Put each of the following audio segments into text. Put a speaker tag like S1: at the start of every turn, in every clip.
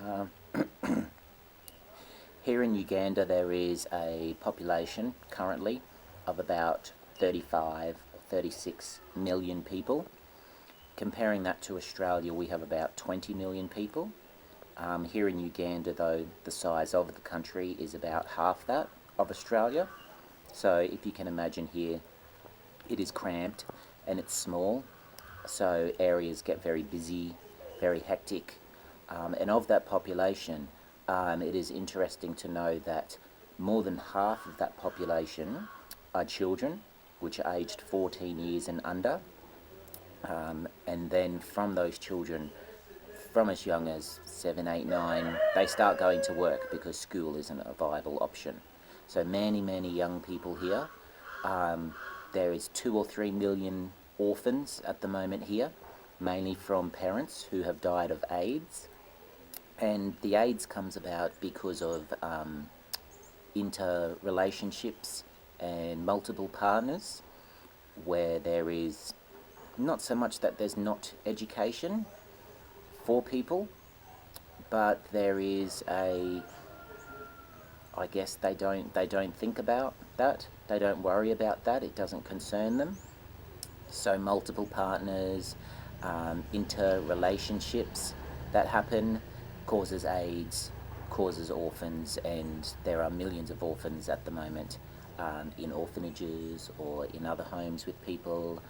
S1: Uh, Here in Uganda there is a population currently of about 35 or 36 million people. Comparing that to Australia, we have about 20 million people. Here in Uganda, though, the size of the country is about half that of Australia. So if you can imagine here, it is cramped and it's small, so areas get very busy, very hectic. And of that population, it is interesting to know that more than half of that population are children, which are aged 14 years and under. And then from those children, from as young as 7, 8, 9, they start going to work because school isn't a viable option. So many young people here. There is 2 or 3 million orphans at the moment here, mainly from parents who have died of AIDS. And the AIDS comes about because of interrelationships and multiple partners, where there is not so much that there's not education for people, but there is I guess they don't think about that. They don't worry about that. It doesn't concern them. So multiple partners, interrelationships that happen causes AIDS, causes orphans, and there are millions of orphans at the moment in orphanages or in other homes with people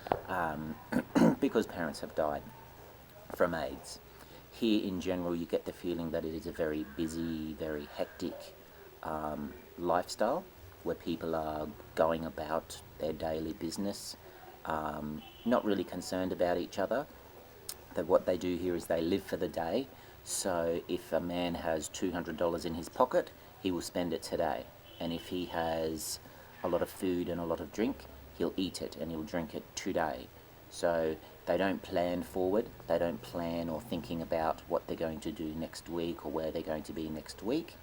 S1: because parents have died from AIDS. Here in general, you get the feeling that it is a very busy, very hectic lifestyle where people are going about their daily business, not really concerned about each other. That what they do here is they live for the day. So if a man has $200 in his pocket, he will spend it today. And if he has a lot of food and a lot of drink, he'll eat it and he'll drink it today. So they don't plan forward. They don't plan or thinking about what they're going to do next week or where they're going to be next week.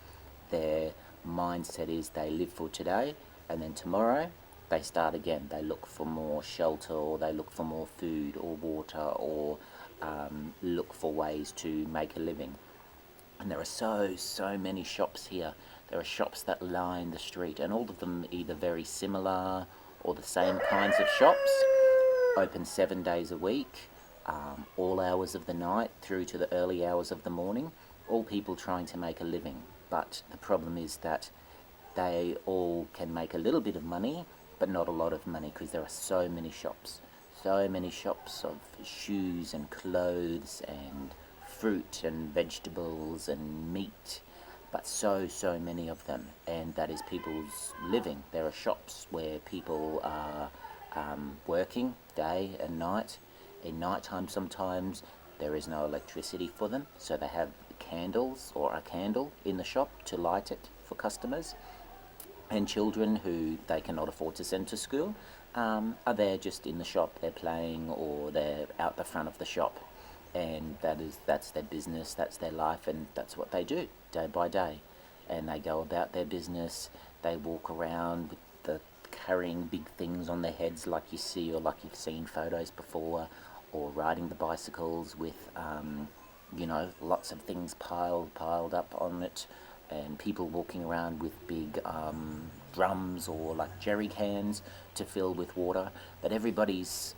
S1: Their mindset is they live for today, and then tomorrow they start again. They look for more shelter, or they look for more food or water, or look for ways to make a living. And there are so many shops here. There are shops that line the street, and all of them either very similar or the same kinds of shops, open 7 days a week, all hours of the night through to the early hours of the morning, all people trying to make a living. But the problem is that they all can make a little bit of money, but not a lot of money, because there are so many shops of shoes and clothes and fruit and vegetables and meat, but so many of them, and that is people's living. There are shops where people are working day and night. In night time sometimes there is no electricity for them, so they have candles or a candle in the shop to light it for customers. And children who they cannot afford to send to school are there just in the shop. They're playing or they're out the front of the shop, and that's their business, that's their life, and that's what they do day by day. And they go about their business. They walk around with the carrying big things on their heads like you see or like you've seen photos before, or riding the bicycles with lots of things piled up on it, and people walking around with big drums or like jerry cans to fill with water. But everybody's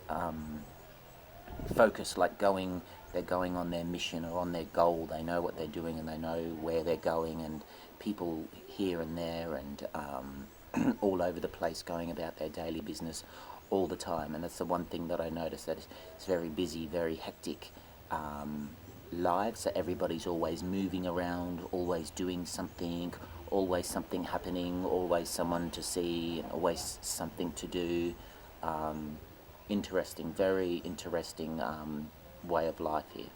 S1: focused, they're going on their mission or on their goal. They know what they're doing and they know where they're going, and people here and there and all over the place going about their daily business all the time. And that's the one thing that I noticed, that it's very busy, very hectic lives. So everybody's always moving around, always doing something, always something happening, always someone to see, always something to do. Very interesting way of life here.